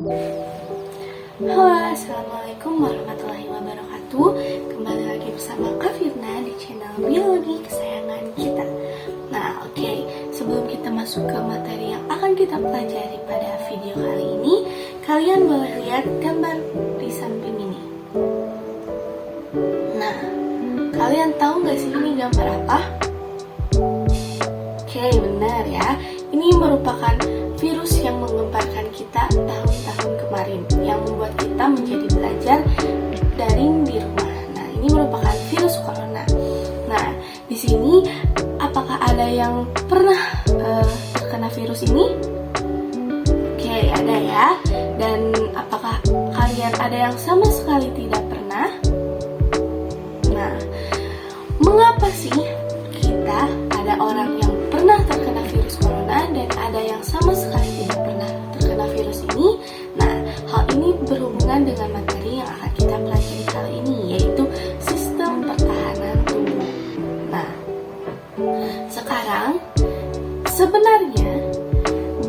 Halo, assalamualaikum warahmatullahi wabarakatuh. Kembali lagi bersama Kak Firna di channel biologi kesayangan kita. Nah, oke, sebelum kita masuk ke materi yang akan kita pelajari pada video kali ini, kalian boleh lihat gambar di samping ini. Nah, kalian tahu nggak sih ini gambar apa? Oke, benar ya. Ini merupakan virus yang menggemparkan kita tahun-tahun kemarin, yang membuat kita menjadi belajar daring di rumah. Nah, ini merupakan virus corona. Nah, di sini apakah ada yang pernah terkena virus ini? Oke, ada ya. Dan apakah kalian ada yang sama sekali tidak pernah? Nah, mengapa sih kita ada orang yang pernah terkena virus corona dan ada yang sama sekali tidak pernah terkena virus ini? Nah, hal ini berhubungan dengan materi yang akan kita pelajari kali ini, yaitu sistem pertahanan tubuh. Nah, sekarang sebenarnya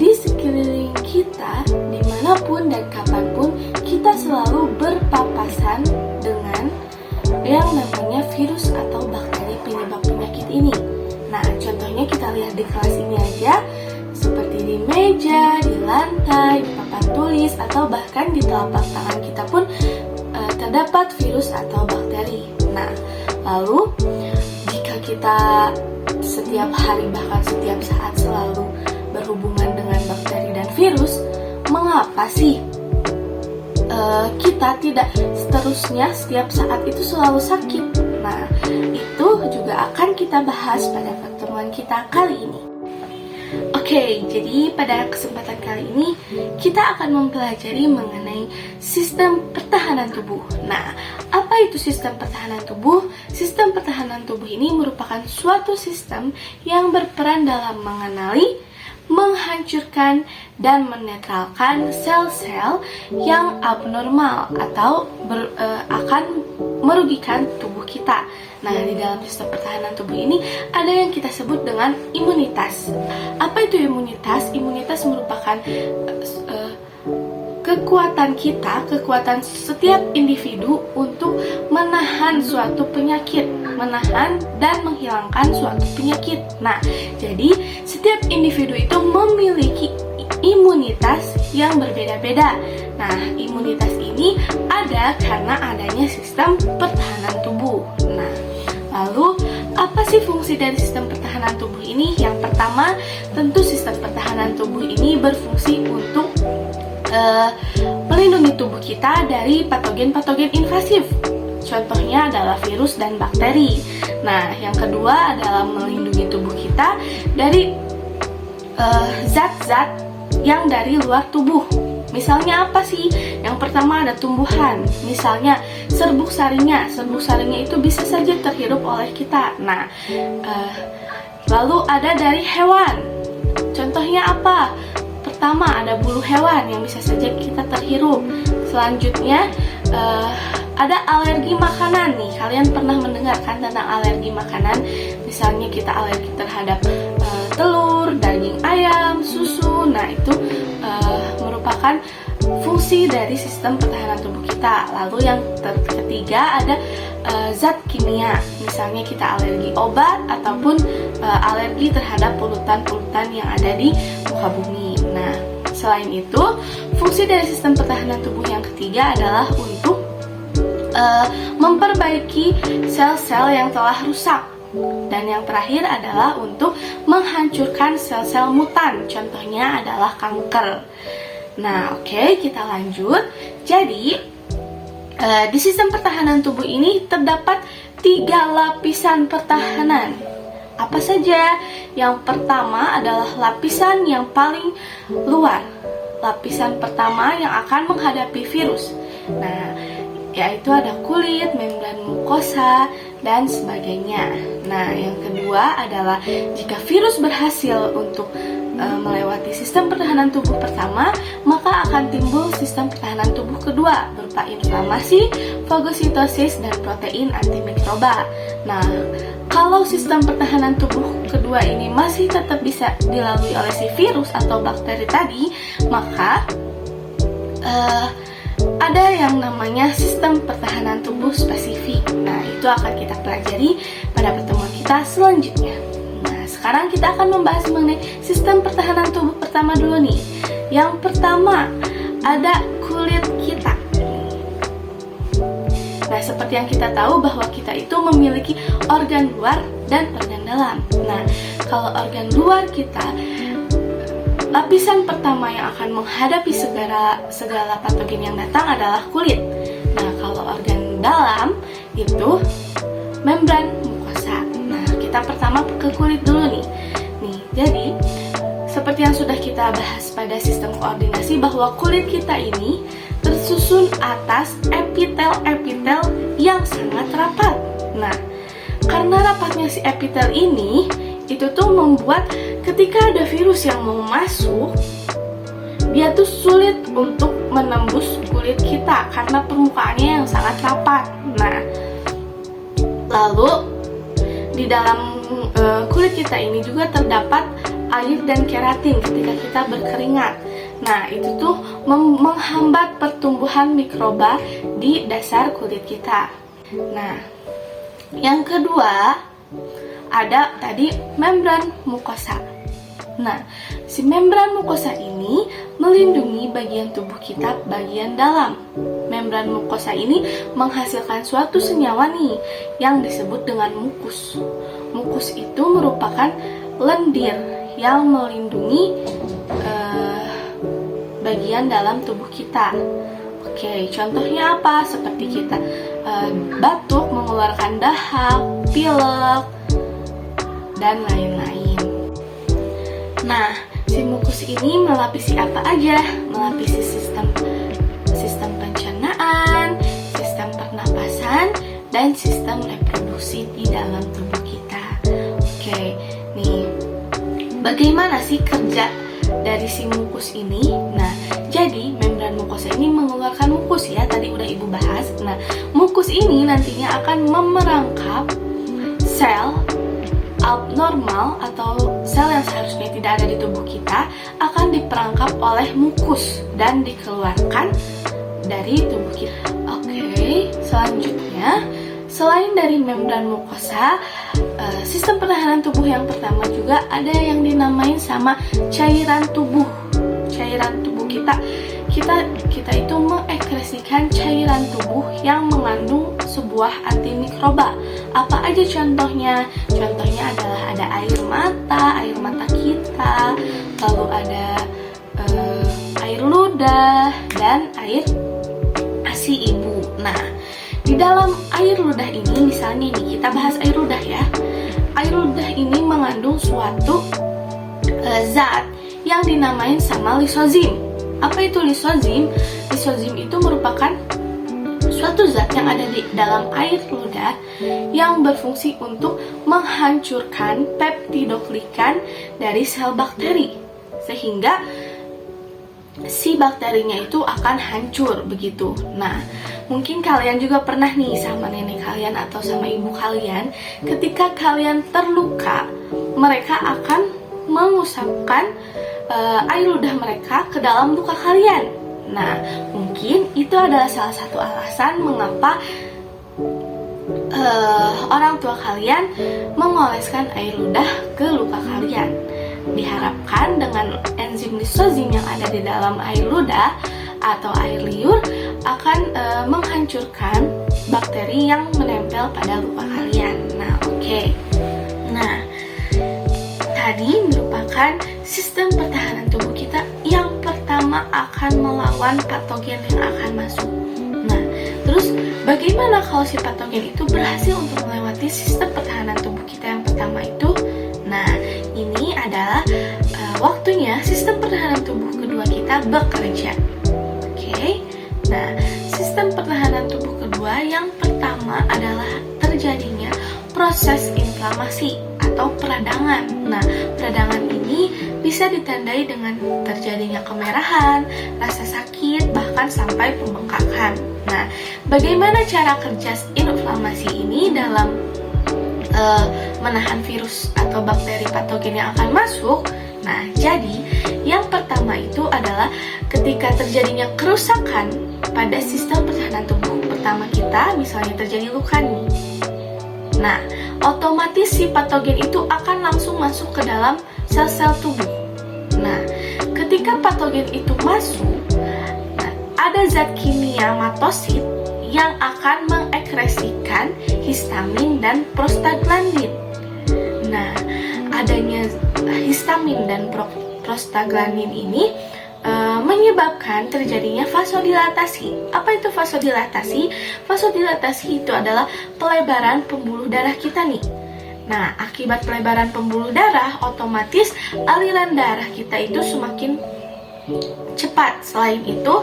di sekeliling kita, dimanapun dan kapanpun, kita selalu berpapasan dengan yang namanya virus atau bakteri penyebab penyakit ini. Nah, contohnya kita lihat di kelas ini aja, seperti di meja, di lantai, di papan tulis, atau bahkan di telapak tangan kita pun terdapat virus atau bakteri. Nah, lalu jika kita setiap hari bahkan setiap saat selalu berhubungan dengan bakteri dan virus, mengapa sih kita tidak seterusnya setiap saat itu selalu sakit? Nah, itu juga akan kita bahas pada pertemuan kita kali ini. Oke, jadi pada kesempatan kali ini kita akan mempelajari mengenai sistem pertahanan tubuh. Nah, apa itu sistem pertahanan tubuh? Sistem pertahanan tubuh ini merupakan suatu sistem yang berperan dalam mengenali, menghancurkan, dan menetralkan sel-sel yang abnormal atau akan merugikan tubuh kita. Nah, di dalam sistem pertahanan tubuh ini ada yang kita sebut dengan imunitas. Apa itu imunitas? Imunitas merupakan kekuatan kita, kekuatan setiap individu untuk menahan suatu penyakit, menahan dan menghilangkan suatu penyakit. Nah, jadi setiap individu itu memiliki imunitas yang berbeda-beda. Nah, imunitas ini ada karena adanya sistem pertahanan tubuh. Nah, lalu apa sih fungsi dari sistem pertahanan tubuh ini? Yang pertama, tentu sistem pertahanan tubuh ini berfungsi untuk melindungi tubuh kita dari patogen-patogen invasif. Contohnya adalah virus dan bakteri. Nah, yang kedua adalah melindungi tubuh kita dari zat-zat yang dari luar tubuh. Misalnya apa sih? Yang pertama ada tumbuhan. Misalnya serbuk saringnya. Serbuk saringnya itu bisa saja terhirup oleh kita. Nah, lalu ada dari hewan. Contohnya apa? Pertama ada bulu hewan yang bisa saja kita terhirup. Selanjutnya ada alergi makanan nih. Kalian pernah mendengarkan tentang alergi makanan? Misalnya kita alergi terhadap telur, daging ayam, susu. Nah, itu merupakan fungsi dari sistem pertahanan tubuh kita. Lalu yang ketiga ada zat kimia. Misalnya kita alergi obat ataupun alergi terhadap polutan-polutan yang ada di muka bumi. Nah, selain itu, fungsi dari sistem pertahanan tubuh yang ketiga adalah untuk memperbaiki sel-sel yang telah rusak. Dan yang terakhir adalah untuk menghancurkan sel-sel mutan. Contohnya adalah kanker. Nah, oke, kita lanjut. Jadi, di sistem pertahanan tubuh ini terdapat 3 lapisan pertahanan. Apa saja? Yang pertama adalah lapisan yang paling luar. Lapisan pertama yang akan menghadapi virus. Nah, yaitu ada kulit, membran mukosa, dan sebagainya. Nah, yang kedua adalah jika virus berhasil untuk melewati sistem pertahanan tubuh pertama, maka akan timbul sistem pertahanan tubuh kedua berupa inflamasi, fagositosis, dan protein antimikroba. Nah, kalau sistem pertahanan tubuh kedua ini masih tetap bisa dilalui oleh si virus atau bakteri tadi, maka ada yang namanya sistem pertahanan tubuh spesifik. Nah, itu akan kita pelajari pada pertemuan kita selanjutnya. Nah, sekarang kita akan membahas mengenai sistem pertahanan tubuh pertama dulu nih. Yang pertama, ada kulit kita. Nah, seperti yang kita tahu bahwa kita itu memiliki organ luar dan organ dalam. Nah, kalau organ luar kita, lapisan pertama yang akan menghadapi segala patogen yang datang adalah kulit. Nah, kalau organ dalam itu membran mukosa. Nah, kita pertama ke kulit dulu nih. Jadi seperti yang sudah kita bahas pada sistem koordinasi bahwa kulit kita ini tersusun atas epitel-epitel yang sangat rapat. Nah, karena rapatnya si epitel ini itu tuh membuat ketika ada virus yang mau masuk, dia tuh sulit untuk menembus kulit kita karena permukaannya yang sangat rapat. Nah, lalu di dalam kulit kita ini juga terdapat air dan keratin ketika kita berkeringat. Nah, itu tuh menghambat pertumbuhan mikroba di dasar kulit kita. Nah, yang kedua ada tadi membran mukosa. Nah, si membran mukosa ini melindungi bagian tubuh kita bagian dalam. Membran mukosa ini menghasilkan suatu senyawa nih yang disebut dengan mukus. Mukus itu merupakan lendir yang melindungi bagian dalam tubuh kita. Oke, contohnya apa? Seperti kita batuk, mengeluarkan dahak, pilek, dan lain-lain. Nah, si mukus ini melapisi apa aja? Melapisi sistem pencernaan, sistem pernapasan, dan sistem reproduksi di dalam tubuh kita. Oke, nih, bagaimana sih kerja dari si mukus ini? Nah, jadi membran mukosa ini mengeluarkan mukus ya, tadi udah Ibu bahas. Nah, mukus ini nantinya akan memerangkap sel abnormal atau sel yang seharusnya tidak ada di tubuh kita akan diperangkap oleh mukus dan dikeluarkan dari tubuh kita. Oke, selanjutnya selain dari membran mukosa, sistem pertahanan tubuh yang pertama juga ada yang dinamain sama cairan tubuh. Cairan tubuh kita itu mengekskresikan cairan tubuh yang mengandung sebuah antimikroba. Apa aja contohnya? Contohnya adalah ada air mata kita, lalu ada air ludah dan air ASI ibu. Nah, di dalam air ludah ini, misalnya nih kita bahas air ludah ya. Air ludah ini mengandung suatu zat yang dinamain sama lisozim. Apa itu lisozim? Lisozim itu merupakan suatu zat yang ada di dalam air ludah yang berfungsi untuk menghancurkan peptidoglikan dari sel bakteri, sehingga si bakterinya itu akan hancur begitu. Nah, mungkin kalian juga pernah nih sama nenek kalian atau sama ibu kalian, ketika kalian terluka, mereka akan mengusapkan air ludah mereka ke dalam luka kalian. Nah, mungkin itu adalah salah satu alasan mengapa orang tua kalian mengoleskan air ludah ke luka kalian. Diharapkan dengan enzim lisozim yang ada di dalam air ludah atau air liur akan menghancurkan bakteri yang menempel pada luka kalian. Nah, oke. Nah, tadi merupakan sistem pertahanan tubuh kita yang pertama akan melawan patogen yang akan masuk. Nah, terus bagaimana kalau si patogen itu berhasil untuk melewati sistem pertahanan tubuh kita yang pertama itu? Nah, ini adalah waktunya sistem pertahanan tubuh kedua kita bekerja. Oke. Nah, sistem pertahanan tubuh kedua yang pertama adalah terjadinya proses inflamasi atau peradangan. Nah, peradangan ini bisa ditandai dengan terjadinya kemerahan, rasa sakit, bahkan sampai pembengkakan. Nah, bagaimana cara kerja inflamasi ini dalam menahan virus atau bakteri patogen yang akan masuk? Nah, jadi yang pertama itu adalah ketika terjadinya kerusakan pada sistem pertahanan tubuh. Pertama kita misalnya terjadi luka nih. Nah, otomatis si patogen itu akan langsung masuk ke dalam sel-sel tubuh. Nah, ketika patogen itu masuk, ada zat kimia matosit yang akan mengekskresikan histamin dan prostaglandin. Nah, adanya histamin dan prostaglandin ini menyebabkan terjadinya vasodilatasi. Apa itu vasodilatasi? Vasodilatasi itu adalah pelebaran pembuluh darah kita nih. Nah, akibat pelebaran pembuluh darah, otomatis aliran darah kita itu semakin cepat. Selain itu,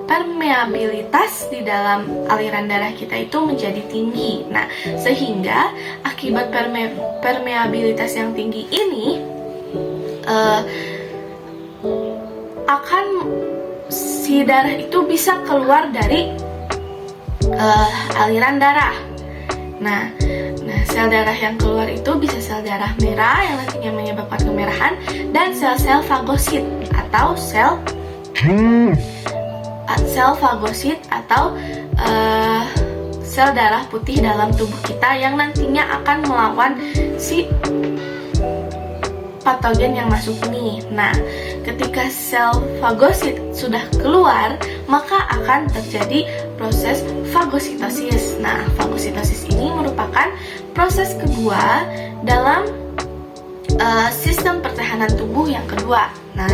permeabilitas di dalam aliran darah kita itu menjadi tinggi. Nah, sehingga akibat permeabilitas yang tinggi ini akan si darah itu bisa keluar dari aliran darah. Nah, sel darah yang keluar itu bisa sel darah merah yang nantinya menyebabkan kemerahan dan sel-sel fagosit atau sel fagosit atau sel darah putih dalam tubuh kita yang nantinya akan melawan si patogen yang masuk ini. Nah, ketika sel fagosit sudah keluar, maka akan terjadi proses fagositosis. Nah, fagositosis ini merupakan proses kedua dalam sistem pertahanan tubuh yang kedua. Nah,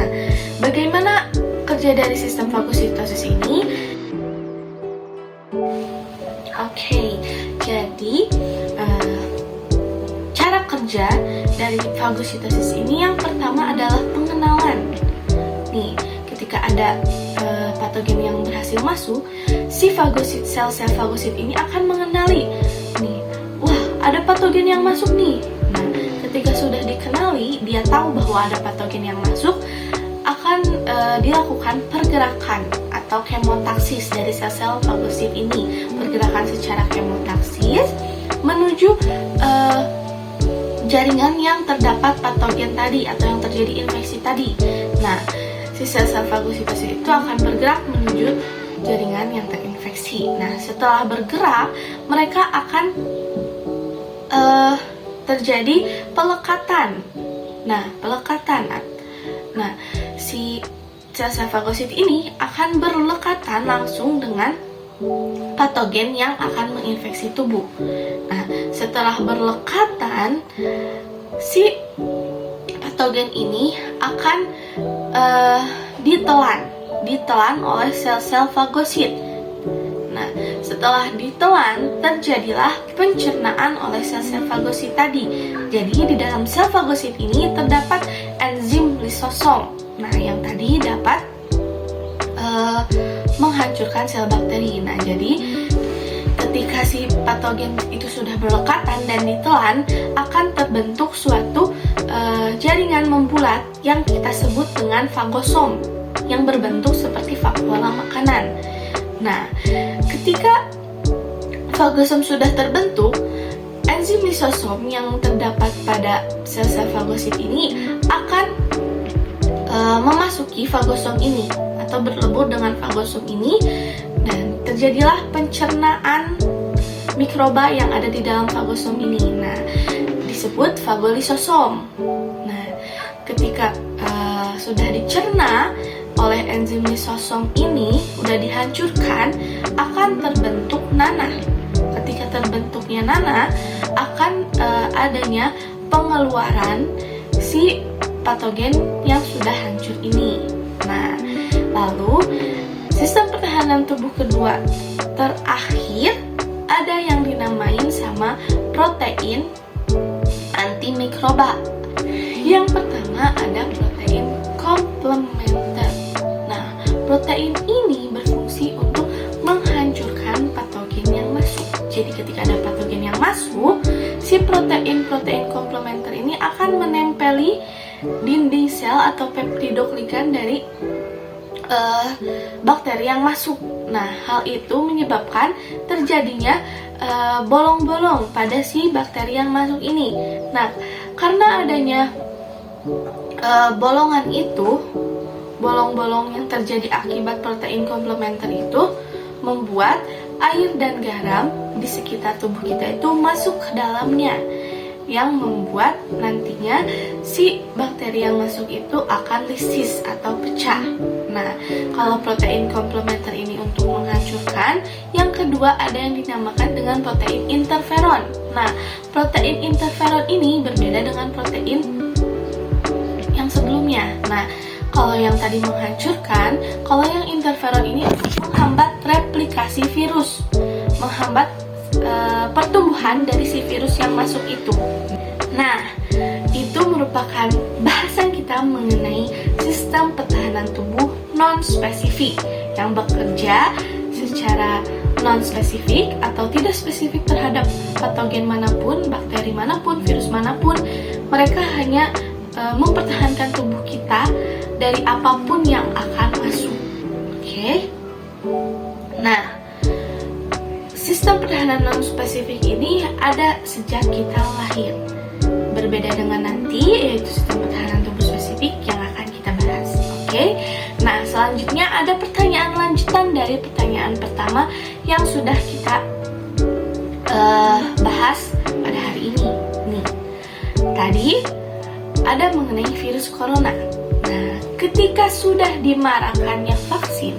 bagaimana kerja dari sistem fagositosis ini? Oke, jadi cara kerja dari fagositosis ini yang pertama adalah pengenalan. Nih, ketika ada patogen yang berhasil masuk, si sel-sel fagosit ini akan mengenali, nih, wah, ada patogen yang masuk nih. Nah, ketika sudah dikenali, dia tahu bahwa ada patogen yang masuk, akan dilakukan pergerakan atau kemotaksis dari sel-sel fagosit ini. Pergerakan secara kemotaksis menuju jaringan yang terdapat patogen tadi atau yang terjadi infeksi tadi. Nah, si sel-sel fagositosis itu akan bergerak menuju jaringan yang terinfeksi. Nah, setelah bergerak, mereka akan terjadi pelekatan. Nah, si sel-sel fagosit ini akan berlekatan langsung dengan patogen yang akan menginfeksi tubuh. Nah, setelah berlekatan, si patogen ini akan ditelan oleh sel-sel fagosit. Nah, setelah ditelan, terjadilah pencernaan oleh sel-sel fagosit tadi. Jadi, di dalam sel fagosit ini terdapat enzim lisosom. Nah, yang tadi dapat menghancurkan sel bakteri. Nah, jadi ketika si patogen itu sudah berlekatan dan ditelan, akan terbentuk suatu jaringan membulat yang kita sebut dengan fagosom yang berbentuk seperti vakuola makanan. Nah, ketika fagosom sudah terbentuk, enzim lisosom yang terdapat pada sel-sel fagosit ini akan memasuki fagosom ini atau berlebur dengan fagosom ini, dan terjadilah pencernaan mikroba yang ada di dalam fagosom ini. Nah, disebut fagolisosom. Nah, ketika sudah dicerna oleh enzim lisosom ini, udah dihancurkan, akan terbentuk nanah. Ketika terbentuknya nanah, akan adanya pengeluaran si patogen yang sudah hancur ini. Nah, lalu sistem pertahanan tubuh kedua terakhir ada yang dinamain sama protein antimikroba. Yang pertama ada protein komplementer. Nah, protein ini berfungsi untuk menghancurkan patogen yang masuk. Jadi ketika ada patogen yang masuk, si protein komplementer ini akan menempeli dinding sel atau peptidoglikan dari bakteri yang masuk. Nah, hal itu menyebabkan terjadinya bolong-bolong pada si bakteri yang masuk ini. Nah, karena adanya bolongan itu, bolong-bolong yang terjadi akibat protein komplementer itu membuat air dan garam di sekitar tubuh kita itu masuk ke dalamnya, yang membuat nantinya si bakteri yang masuk itu akan lisis atau pecah. Nah, kalau protein komplementer ini untuk menghancurkan, yang kedua ada yang dinamakan dengan protein interferon. Nah, protein interferon ini berbeda dengan protein yang sebelumnya. Nah, kalau yang tadi menghancurkan, kalau yang interferon ini menghambat replikasi virus, menghambat pertumbuhan dari si virus yang masuk itu. Nah, itu merupakan bahasan kita mengenai sistem pertahanan tubuh non-spesifik yang bekerja secara non-spesifik atau tidak spesifik terhadap patogen manapun, bakteri manapun, virus manapun. Mereka hanya mempertahankan tubuh kita dari apapun yang akan masuk. Oke? Nah, sistem pertahanan non-spesifik ini ada sejak kita lahir. Berbeda dengan nanti, yaitu sistem pertahanan tubuh spesifik yang akan kita bahas. Oke? Nah, selanjutnya ada pertanyaan lanjutan dari pertanyaan pertama yang sudah kita bahas pada hari ini. Nih, tadi ada mengenai virus corona. Nah, ketika sudah dimarakkannya vaksin,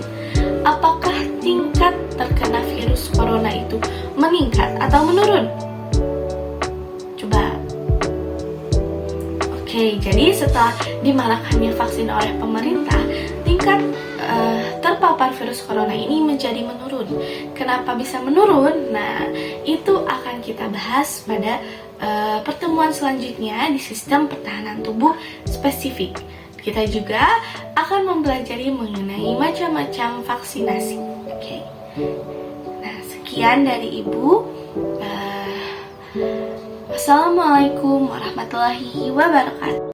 apakah tingkat terkena virus corona itu meningkat atau menurun? Coba. Oke, jadi setelah dimarakkannya vaksin oleh pemerintah, tingkat terpapar virus corona ini menjadi menurun. Kenapa bisa menurun? Nah, itu akan kita bahas pada pertemuan selanjutnya di sistem pertahanan tubuh spesifik. Kita juga akan mempelajari mengenai macam-macam vaksinasi. Oke. Nah, sekian dari Ibu. Wassalamualaikum warahmatullahi wabarakatuh.